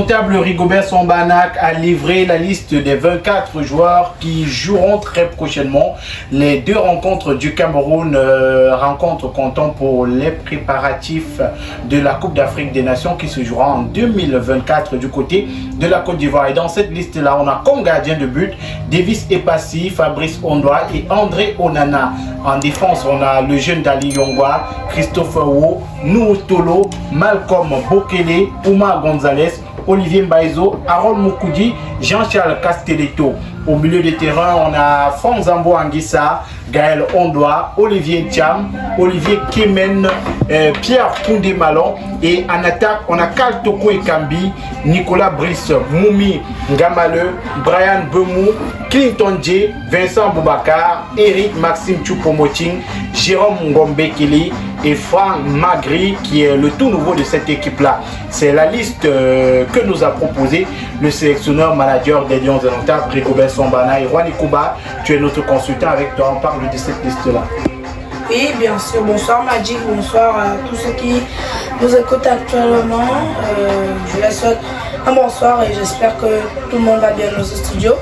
indomptable Rigobert Sambana a livré la liste des 24 joueurs qui joueront très prochainement les deux rencontres du Cameroun, rencontres comptant pour les préparatifs de la Coupe d'Afrique des Nations qui se jouera en 2024 du côté de la Côte d'Ivoire. Et dans cette liste-là, on a comme gardien de but Davis Epassi, Fabrice Ondoa et André Onana. En défense, on a le jeune Dali Yongwa, Christopher Wo, Nou Tolo, Malcolm Bokele, Oumar Gonzalez, Olivier Mbaizo, Harold Moukoudi, Jean-Charles Castelletto. Au milieu de terrain, on a Franck Zambo Anguissa, Gaël Ondoa, Olivier Thiam, Olivier Kemen, Pierre Koundé Malon. Et en attaque, on a Karl Toko Ekambi, Nicolas Brice, Moumi Ngamale, Brian Bemou, Clinton J, Vincent Boubacar, Eric Maxime Choupo-Moting, Jérôme Ngombe-Kili et Franck Magri qui est le tout nouveau de cette équipe-là. C'est la liste que nous a proposé le sélectionneur manager des Lions indomptables, Rigobert Sambana. Et Rwani Kouba, tu es notre consultant, avec toi on parle de cette liste-là. Oui, bien sûr. Bonsoir Magic, bonsoir à tous ceux qui nous écoutent actuellement. Je leur souhaite un bonsoir et j'espère que tout le monde va bien dans ce studio.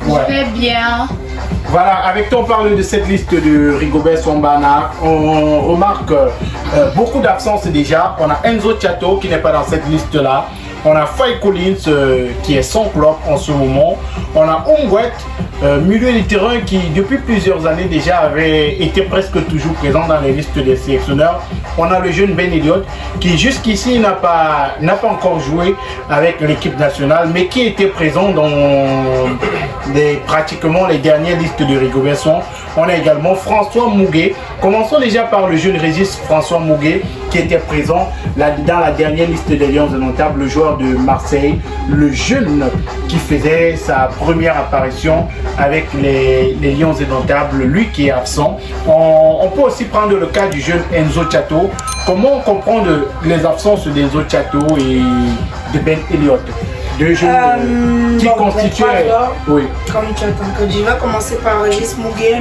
Ouais. Je vais bien. Voilà, avec toi on parle de cette liste de Rigobert Sambana. On remarque beaucoup d'absences déjà. On a Enzo Chato qui n'est pas dans cette liste-là. On a Faye Collins qui est sans club en ce moment. On a Ongwet, milieu de terrain qui depuis plusieurs années déjà avait été presque toujours présent dans les listes des sélectionneurs. On a le jeune Ben Elliott qui jusqu'ici n'a pas encore joué avec l'équipe nationale mais qui était présent dans pratiquement les dernières listes de Rigobert Sambana. On a également François Mouguet. Commençons déjà par le jeune Régis François Mouguet qui était présent dans la dernière liste des Lions indomptables, le joueur de Marseille, le jeune qui faisait sa première apparition avec les Lions indomptables, lui qui est absent. On peut aussi prendre le cas du jeune Enzo Chato. Comment comprendre les absences d'Enzo Chato et de Ben Elliott? Deux jeunes qui constituaient... Oui. Comme tu as dit, je vais commencer par Régis Mouguet.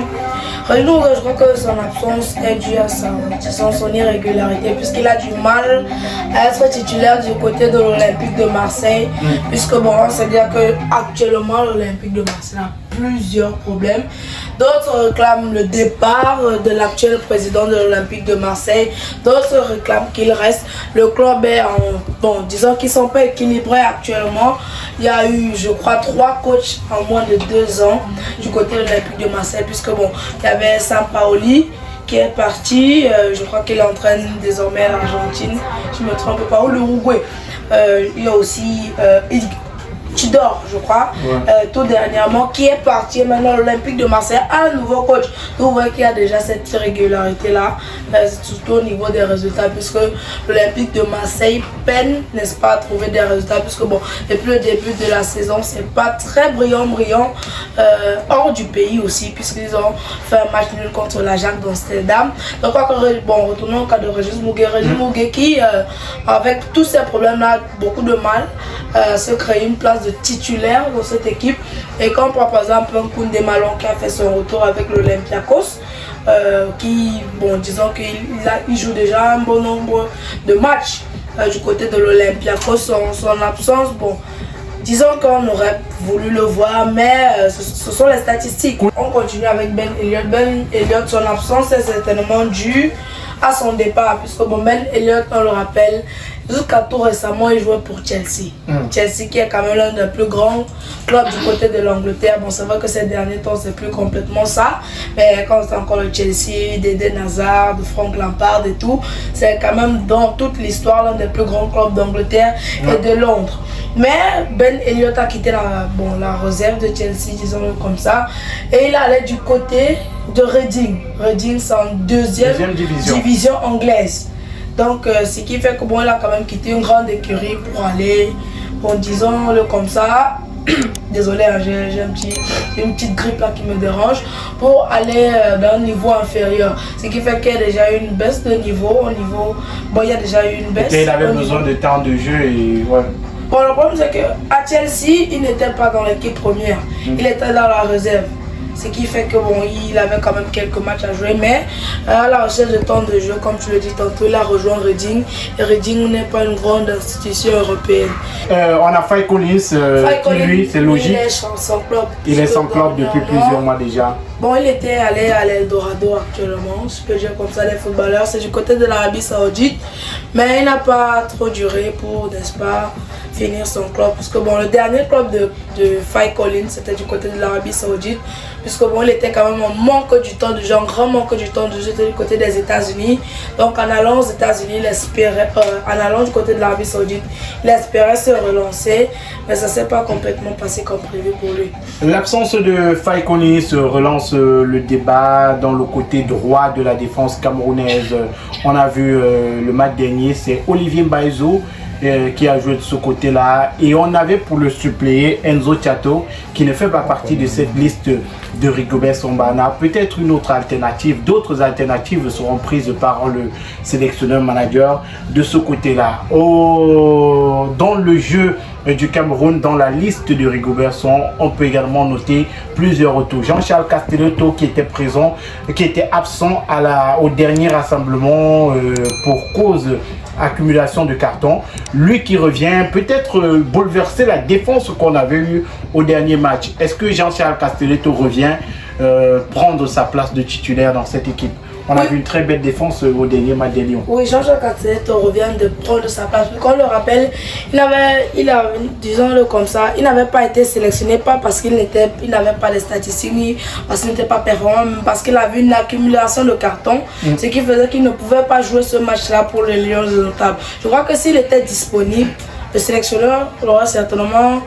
Régis Mouguet, je crois que son absence est due à son irrégularité, puisqu'il a du mal à être titulaire du côté de l'Olympique de Marseille, puisque bon, on sait dire qu'actuellement l'Olympique de Marseille a plusieurs problèmes. D'autres réclament le départ de l'actuel président de l'Olympique de Marseille. D'autres réclament qu'il reste. Le club est disons qu'ils ne sont pas équilibrés actuellement. Il y a eu, je crois, 3 coachs en moins de 2 ans du côté de l'Olympique de Marseille, puisque bon, il y avait Sampaoli qui est parti. Je crois qu'il entraîne désormais l'Argentine, je ne me trompe pas, ou l'Uruguay. Il y a aussi Tudor, je crois, tout dernièrement, qui est parti. Maintenant, l'Olympique de Marseille a un nouveau coach. Vous voyez qu'il y a déjà cette irrégularité-là, surtout au niveau des résultats, puisque l'Olympique de Marseille peine, n'est-ce pas, à trouver des résultats, puisque bon, depuis le début de la saison, c'est pas très brillant, hors du pays aussi, puisqu'ils ont fait un match nul contre l'Ajax d'Amsterdam. Donc, bon, retournons au cas de Régis Mouguet. Régis Mouguet qui, avec tous ces problèmes-là, beaucoup de mal à se créer une place de titulaire dans cette équipe. Et comme par exemple un Koundé Malon qui a fait son retour avec l'Olympiakos, qui, bon, disons qu'il joue déjà un bon nombre de matchs du côté de l'Olympiakos. Son absence, bon, disons qu'on aurait voulu le voir, mais ce sont les statistiques. On continue avec Ben Elliott. Ben Elliott, son absence est certainement due à son départ, puisque bon, Ben Elliott, on le rappelle, jusqu'à tout récemment, il jouait pour Chelsea. Chelsea qui est quand même l'un des plus grands clubs du côté de l'Angleterre. Bon, c'est vrai que ces derniers temps, c'est plus complètement ça. Mais quand c'est encore le Chelsea, d'Eden Hazard, de Frank Lampard et tout, c'est quand même dans toute l'histoire l'un des plus grands clubs d'Angleterre et de Londres. Mais Ben Elliott a quitté la réserve de Chelsea, disons-le comme ça. Et il allait du côté de Reading. Reading, c'est en deuxième division anglaise. Donc, ce qui fait que bon, il a quand même quitté une grande écurie pour aller, bon, disons-le comme ça, désolé, hein, j'ai une petite grippe là qui me dérange, pour aller dans un niveau inférieur. Ce qui fait qu'il y a déjà eu une baisse de niveau, bon, il y a déjà eu une baisse. Et il avait besoin de temps de jeu et ouais. Bon, le problème c'est qu'à Chelsea, il n'était pas dans l'équipe première, il était dans la réserve. Ce qui fait que bon, il avait quand même quelques matchs à jouer, mais à la recherche de temps de jeu, comme tu le dis tantôt, il a rejoint Reading. Et Reading n'est pas une grande institution européenne. On a Faye Collins, lui, c'est logique. Il est sans club. Il est sans club depuis plusieurs mois déjà. Bon, il était allé à l'Eldorado actuellement, je peux dire comme ça, les footballeurs, c'est du côté de l'Arabie Saoudite, mais il n'a pas trop duré pour, n'est-ce pas, finir son club, parce que bon, le dernier club de Faye Collins, c'était du côté de l'Arabie Saoudite, puisque bon, il était quand même en manque du temps de jeu, un grand manque du temps de jeu, c'était du côté des États-Unis, donc en allant aux États-Unis, il espérait, en allant du côté de l'Arabie Saoudite, il espérait se relancer, mais ça ne s'est pas complètement passé comme prévu pour lui. L'absence de Faye Collins relance le débat dans le côté droit de la défense camerounaise. On a vu le match dernier, c'est Olivier Mbaïzo qui a joué de ce côté-là, et on avait pour le suppléer Enzo Tchato qui ne fait pas partie de cette liste de Rigobert Sambana. Peut-être une autre alternative, d'autres alternatives seront prises par le sélectionneur manager de ce côté-là. Dans le jeu du Cameroun, dans la liste de Rigobert Sambana, on peut également noter plusieurs retours. Jean-Charles Castelletto qui était présent, qui était absent au dernier rassemblement pour cause accumulation de cartons. Lui qui revient, peut-être bouleverser la défense qu'on avait eue au dernier match. Est-ce que Jean-Charles Castelletto revient prendre sa place de titulaire dans cette équipe? On a vu une très belle défense au dernier match des Lions. Oui, Jean-Charles Castelletto revient de prendre sa place. Quand on le rappelle, disons-le comme ça, il n'avait pas été sélectionné, pas parce qu'il n'avait pas de statistiques, ni parce qu'il n'était pas performant, mais parce qu'il avait une accumulation de cartons, ce qui faisait qu'il ne pouvait pas jouer ce match-là pour les Lions de Notable. Je crois que s'il était disponible, le sélectionneur l'aurait certainement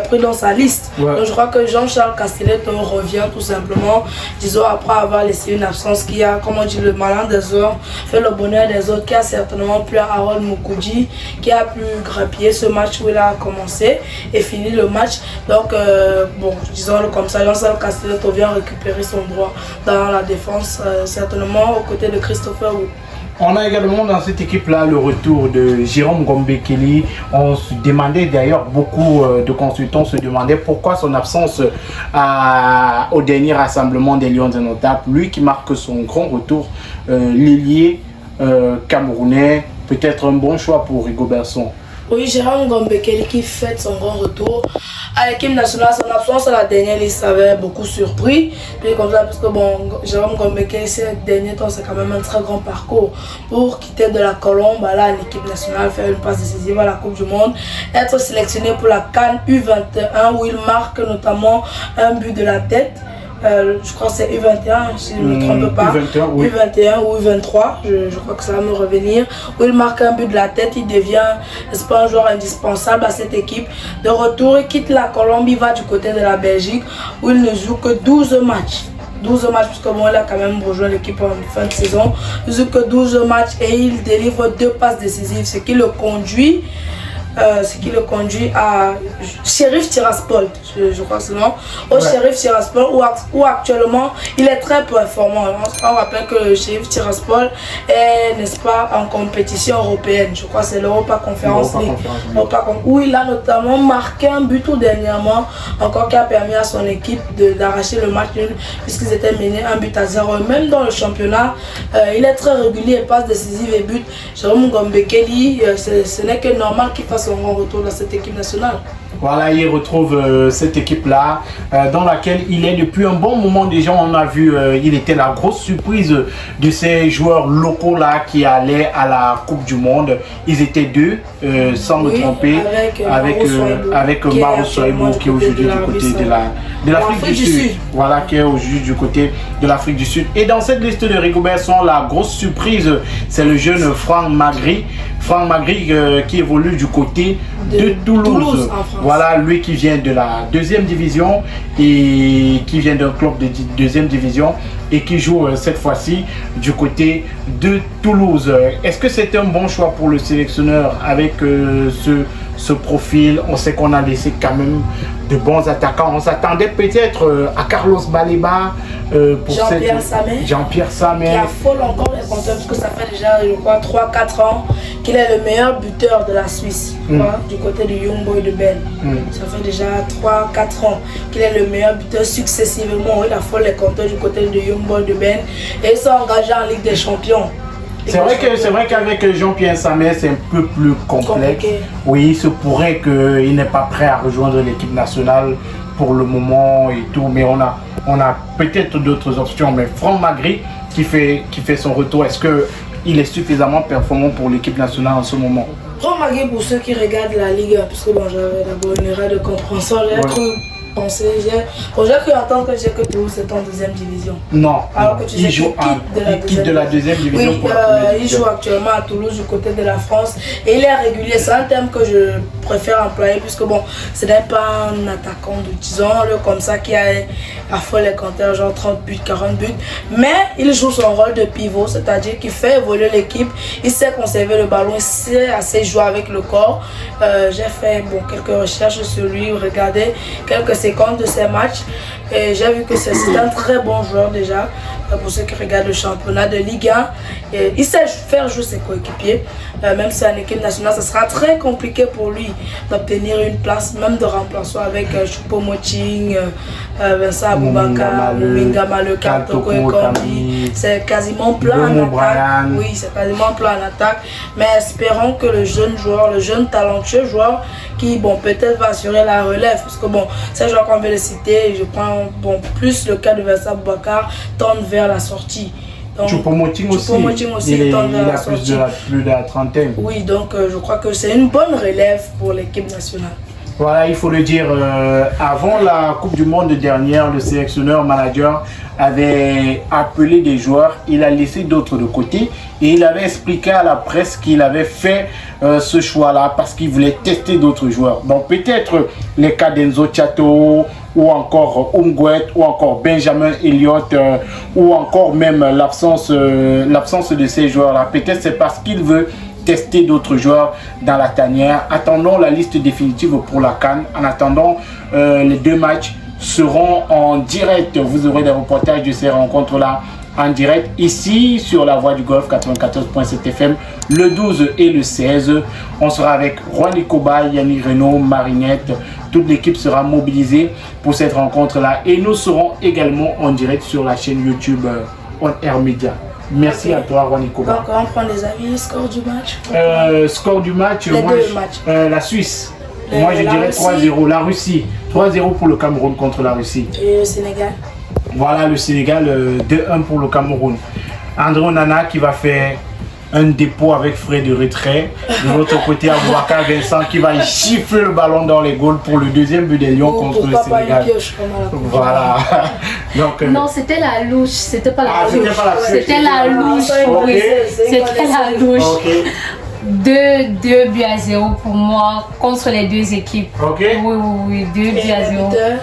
pris dans sa liste. Ouais. Donc je crois que Jean-Charles Castelletto revient tout simplement, disons, après avoir laissé une absence qui a, comme on dit, le malin des uns fait le bonheur des autres, qui a certainement plu à Harold Moukoudji, qui a pu grappiller ce match où il a commencé et fini le match. Donc, bon, disons-le comme ça, Jean-Charles Castelletto vient récupérer son droit dans la défense, certainement aux côtés de Christopher Wu. On a également dans cette équipe-là le retour de Jérôme Gombe-Kelly. On se demandait d'ailleurs, beaucoup de consultants se demandaient pourquoi son absence au dernier rassemblement des Lions Indomptables. Lui qui marque son grand retour, l'ailier camerounais, peut-être un bon choix pour Rigobert Sambana. Oui, Jérôme Gombe-Kelly qui fête son grand retour à l'équipe nationale. Son absence à la dernière liste avait beaucoup surpris. Puis comme ça, parce que bon, Jérôme Gombe-Kelly, ces derniers temps, c'est quand même un très grand parcours pour quitter de la Colombe à l'équipe nationale, faire une passe décisive à la Coupe du Monde, être sélectionné pour la CAN U21 où il marque notamment un but de la tête. Je crois que c'est U21, si je ne me trompe pas. U21, oui. U21 ou U23, je crois que ça va me revenir. Où il marque un but de la tête, il devient, n'est-ce pas, un joueur indispensable à cette équipe. De retour, il quitte la Colombie, il va du côté de la Belgique, où il ne joue que 12 matchs. 12 matchs, puisque bon, il a quand même rejoint l'équipe en fin de saison. Il joue que 12 matchs et il délivre 2 passes décisives, ce qui le conduit à Sheriff Tiraspol, je crois que c'est le nom, au Sheriff Tiraspol où actuellement il est très performant. On rappelle que le Sheriff Tiraspol est, n'est-ce pas, en compétition européenne. Je crois que c'est l'Europa Conference League, où il a notamment marqué un but tout dernièrement, encore qui a permis à son équipe d'arracher le match nul puisqu'ils étaient menés 1-0. Même dans le championnat, il est très régulier, passe décisive et but. Jérôme Gombe-Kelly, ce n'est que normal qu'il fasse son grand retour dans cette équipe nationale. Voilà, il retrouve cette équipe-là dans laquelle il est depuis un bon moment déjà. On a vu, il était la grosse surprise de ces joueurs locaux-là qui allaient à la Coupe du Monde. Ils étaient deux, sans me tromper, avec Maro Soibou qui est aujourd'hui du côté de l'Afrique du Sud. Voilà, qui est aujourd'hui du côté de l'Afrique du Sud. Et dans cette liste de Rigobert Sambana, la grosse surprise, c'est le jeune Franck Magri. Franck Magri qui évolue du côté de Toulouse. Voilà, lui qui vient de la deuxième division et qui vient d'un club de deuxième division et qui joue cette fois-ci du côté de Toulouse. Est-ce que c'est un bon choix pour le sélectionneur avec ce profil. On sait qu'on a laissé quand même de bons attaquants. On s'attendait peut-être à Carlos Baleba, pour Jean-Pierre Samet. Qui affole encore les compteurs parce que ça fait déjà, je crois, 3-4 ans qu'il est le meilleur buteur de la Suisse, du côté du Young Boys de Ben. Ça fait déjà 3-4 ans qu'il est le meilleur buteur successivement. Il affole les compteurs du côté du Young Boys de Ben et il s'est engagé en Ligue des Champions. C'est vrai qu'avec Jean-Pierre Samet, c'est un peu plus complexe. Oui, il se pourrait qu'il n'est pas prêt à rejoindre l'équipe nationale pour le moment et tout, mais on a peut-être d'autres options. Mais Franck Magri qui fait son retour, est-ce qu'il est suffisamment performant pour l'équipe nationale en ce moment? Franck Magri, pour ceux qui regardent la Ligue 1, parce que bon, j'avais d'abord une erreur de compréhension, j'ai cru entendre que Toulouse est en deuxième division. Non, alors que tu sais qu'il quitte de la deuxième division. Oui, il joue actuellement à Toulouse du côté de la France et il est régulier. C'est un terme que je préfère employer puisque bon, ce n'est pas un attaquant de 10 ans comme ça qui a affolé les compteurs, genre 30 buts, 40 buts, mais il joue son rôle de pivot, c'est-à-dire qu'il fait évoluer l'équipe, il sait conserver le ballon, il sait assez jouer avec le corps. J'ai fait quelques recherches sur lui, regardé quelques séquences de ses matchs et j'ai vu que c'est un très bon joueur déjà. Pour ceux qui regardent le championnat de Ligue 1, il sait faire jouer ses coéquipiers. Même si en équipe nationale, ce sera très compliqué pour lui d'obtenir une place, même de remplaçant avec Choupo-Moting, Vincent Aboubakar, Mouminga Maleka, Toko Ekambi. C'est quasiment plein en attaque. Oui, c'est quasiment plein en attaque. Mais espérons que le jeune joueur, le jeune talentueux joueur, qui peut-être va assurer la relève, parce que ces joueurs qu'on veut les citer, je prends plus le cas de Vincent Aboubakar, tendent vers la sortie. Choupo-Moting aussi, il a plus de la trentaine. Oui, donc je crois que c'est une bonne relève pour l'équipe nationale. Voilà, il faut le dire, avant la Coupe du Monde dernière, le sélectionneur manager avait appelé des joueurs, il a laissé d'autres de côté et il avait expliqué à la presse qu'il avait fait ce choix-là parce qu'il voulait tester d'autres joueurs. Donc peut-être les cas d'Enzo Tchato ou encore Umguet ou encore Benjamin Elliott ou encore même l'absence de ces joueurs-là. Peut-être c'est parce qu'il veut tester d'autres joueurs dans la tanière. Attendons la liste définitive pour la CAN. En attendant, les deux matchs seront en direct. Vous aurez des reportages de ces rencontres-là en direct ici sur la Voix du Golf 94.7 FM le 12 et le 16. On sera avec Juan Koba, Yannick Renault, Marinette. Toute l'équipe sera mobilisée pour cette rencontre-là. Et nous serons également en direct sur la chaîne YouTube On Air Media. Merci à toi, Juan Koba. On prend les avis, score du match. Score du match, la Suisse. Je dirais 3-0. La Russie, 3-0 pour le Cameroun contre la Russie. Et le Sénégal. Voilà, le Sénégal, 2-1 pour le Cameroun. André Onana qui va faire un dépôt avec frais de retrait. De l'autre côté, Aboubakar Vincent qui va gifler le ballon dans les goals pour le deuxième but des Lions contre le Sénégal. Voilà. Donc, non, c'était la louche, c'était pas la louche. C'était la louche. C'était la louche. 2-0 pour moi contre les deux équipes. Oui, 2-0.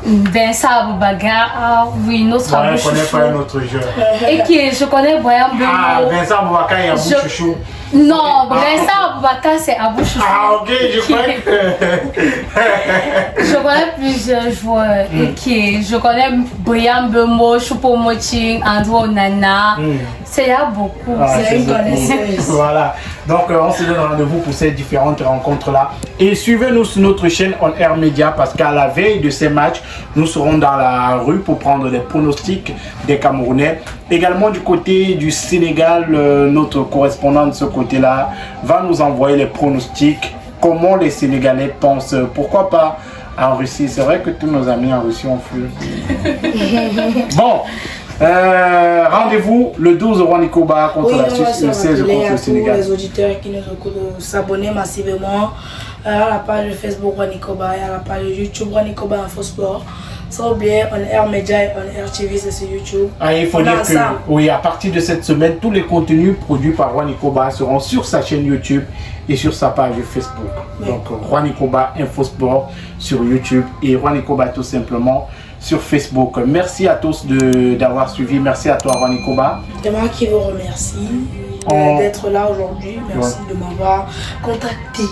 Vincent Aboubakar, oui, notre Abou Chouchou. Je ne connais pas un autre joueur. Et qui je connais Boyan Bemo. Vincent Aboubakar et Abou Chouchou. Non, Vincent Aboubakar c'est Abou Chouchou. Je crois que... Je connais plusieurs joueurs. Je connais Boyan Bemo, Choupo-Moting, André Onana. Il y a beaucoup. C'est une connaissance. Voilà. Donc on se donne rendez-vous pour ces différentes rencontres-là. Et suivez-nous sur notre chaîne On Air Media parce qu'à la veille de ces matchs, nous serons dans la rue pour prendre des pronostics des Camerounais. Également du côté du Sénégal, notre correspondant de ce côté-là va nous envoyer les pronostics. Comment les Sénégalais pensent, pourquoi pas en Russie. C'est vrai que tous nos amis en Russie ont fui. Bon. Rendez-vous le 12 Juan Koba contre la Suisse, le 16 contre le Sénégal. Les auditeurs qui nous écoutent de s'abonner massivement à la page Facebook Juan Koba et à la page YouTube Juan Koba Infosport. Sans oublier On Air Media et On Air TV, c'est sur YouTube. Il faut dire que oui, à partir de cette semaine, tous les contenus produits par Juan Koba seront sur sa chaîne YouTube et sur sa page Facebook. Donc Juan Koba Infosport sur YouTube et Juan Koba tout simplement sur Facebook. Merci à tous d'avoir suivi. Merci à toi, Juan Koba. C'est moi qui vous remercie d'être là aujourd'hui. Merci de m'avoir contacté.